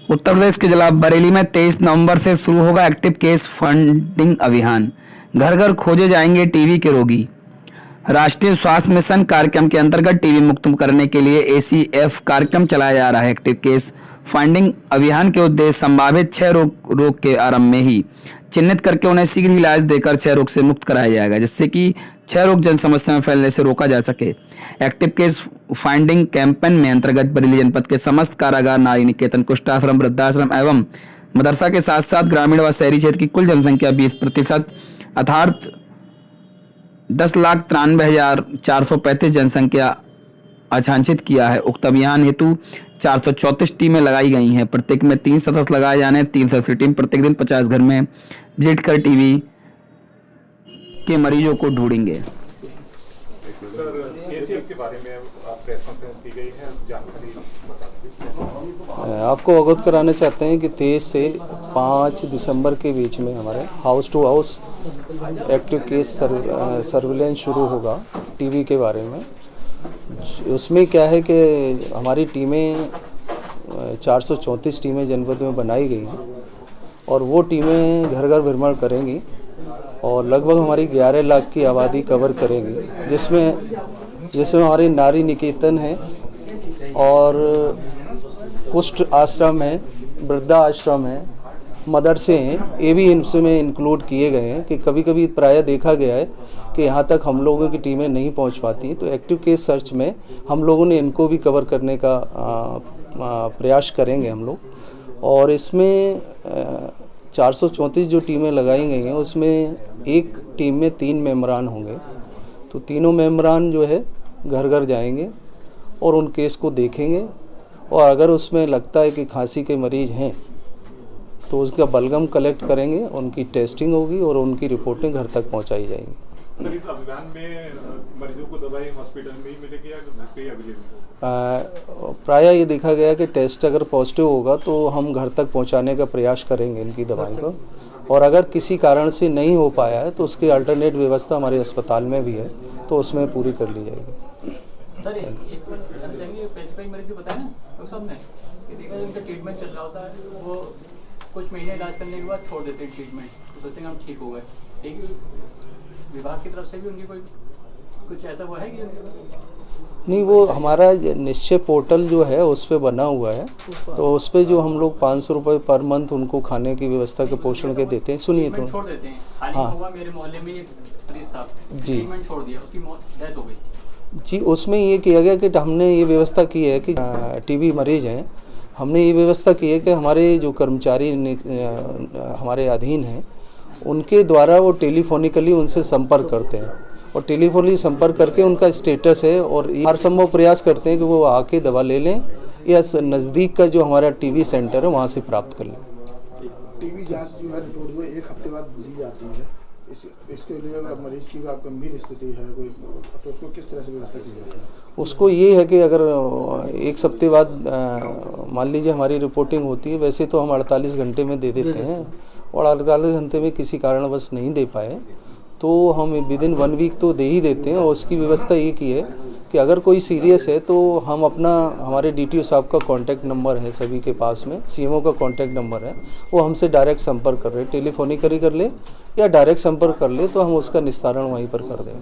उत्तर प्रदेश के जिला बरेली में 23 नवंबर से शुरू होगा एक्टिव केस फंडिंग अभियान। घर घर खोजे जाएंगे टीबी के रोगी। राष्ट्रीय स्वास्थ्य मिशन कार्यक्रम के अंतर्गत टीबी मुक्त करने के लिए ACF कार्यक्रम चलाया जा रहा है। एक्टिव केस फाइंडिंग अभियान के उद्देश्य संभावित 6 रोग के आरंभ में ही चिन्हित करके उन्हें शीघ्र इलाज देकर 6 रोग से मुक्त कराया जाएगा, जिससे कि 6 रोग जन समस्या में फैलने से रोका जा सके। एक्टिव केस फाइंडिंग कैंपेन में अंतर्गत बरेली जनपद के समस्त कारागार, नारी निकेतन, कुष्ठाश्रम, वृद्धाश्रम एवं मदरसा के साथ साथ ग्रामीण व शहरी क्षेत्र की कुल जनसंख्या 20% अर्थात 10,93,435 जनसंख्या आच्छादित किया है। उक्त अभियान हेतु 434 टीमें लगाई गई हैं। प्रत्येक में 3 सदस्य लगाए जाने। 3 सदस्यीय टीम प्रत्येक दिन 50 घर में विजिट कर टीबी के मरीजों को ढूंढेंगे। ACF के बारे में प्रेस कॉन्फ्रेंस की गई है, जानकारी आपको अवगत कराना चाहते हैं कि 23 से 5 दिसंबर के बीच में हमारे house to house active case surveillance शुरू होगा टीबी के बारे में। उसमें क्या है कि हमारी टीमें 434 टीमें जनपद में बनाई गई हैं और वो टीमें घर घर भ्रमण करेंगी और लगभग हमारी 11 लाख की आबादी कवर करेंगी, जिसमें हमारी नारी निकेतन है और कुष्ठ आश्रम है, वृद्धा आश्रम है, मदरसे हैं। ये भी इनमें इंक्लूड किए गए हैं कि कभी कभी प्रायः देखा गया है कि यहाँ तक हम लोगों की टीमें नहीं पहुँच पाती, तो एक्टिव केस सर्च में हम लोगों ने इनको भी कवर करने का प्रयास करेंगे हम लोग। और इसमें 434 जो टीमें लगाई गई हैं उसमें एक टीम में 3 मेंबरान होंगे, तो तीनों मेंबरान जो है घर घर जाएंगे और उन केस को देखेंगे और अगर उसमें लगता है कि खांसी के मरीज हैं तो उसका बलगम कलेक्ट करेंगे, उनकी टेस्टिंग होगी और उनकी रिपोर्टें घर तक पहुंचाई जाएंगी। सर, इस अभियान में मरीजों को दवाई हॉस्पिटल में ही मिलेगी या घर पे ही अवेलेबल होगी? प्रायः ये देखा गया कि टेस्ट अगर पॉजिटिव होगा तो हम घर तक पहुंचाने का प्रयास करेंगे इनकी दवाई को, और अगर किसी कारण से नहीं हो पाया है तो उसकी अल्टरनेट व्यवस्था हमारे अस्पताल में भी है, तो उसमें पूरी कर ली जाएगी। सर, एक स्पेसिफिक मरीज भी बताया ना डॉक्टर साहब ने कि देखा उनका ट्रीटमेंट चल रहा होता है, वो कुछ महीने इलाज करने के बाद छोड़ देते हैं ट्रीटमेंट, तो सोचते हैं हम ठीक हो गए। लेकिन विभाग की तरफ से भी उनकी कोई कुछ ऐसा हुआ है कि नहीं, वो हमारा निश्चय पोर्टल जो है उस पर बना हुआ है, तो उस पर जो हम लोग 500 रुपये पर मंथ उनको खाने की व्यवस्था के पोषण के देते हैं। सुनिए तो छोड़ देते हैं। हाँ हुआ मेरे मोहल्ले में एक मरीज था जी, ट्रीटमेंट छोड़ दिया, उसकी डेथ हो गई जी। उसमें ये किया गया कि हमने ये व्यवस्था की है कि टीबी मरीज हैं, हमने ये व्यवस्था की है कि हमारे जो कर्मचारी हमारे अधीन हैं उनके द्वारा वो टेलीफोनिकली उनसे संपर्क करते हैं और टेलीफोनिकली संपर्क करके उनका स्टेटस है और हर संभव प्रयास करते हैं कि वो आके दवा ले लें या नज़दीक का जो हमारा टीबी सेंटर है वहाँ से प्राप्त कर लें। टीबी जांच जो है रिपोर्ट वो 1 हफ्ते बाद दी जाती है। इसके लिए अगर मरीज की गंभीर स्थिति है कोई, तो उसको किस तरह से व्यवस्था की जाती है? उसको ये है कि अगर 1 हफ्ते बाद मान लीजिए हमारी रिपोर्टिंग होती है, वैसे तो हम 48 घंटे में दे देते हैं और 48 घंटे में किसी कारणवश नहीं दे पाए तो हम विदिन 1 वीक तो दे ही देते हैं। और उसकी व्यवस्था ये की है कि अगर कोई सीरियस है तो हम हमारे DTO साहब का कॉन्टैक्ट नंबर है सभी के पास में, CMO का कॉन्टैक्ट नंबर है, वो हमसे डायरेक्ट संपर्क कर रहे हैं, टेलीफोनिकली कर ले या डायरेक्ट संपर्क कर ले तो हम उसका निस्तारण वहीं पर कर देंगे।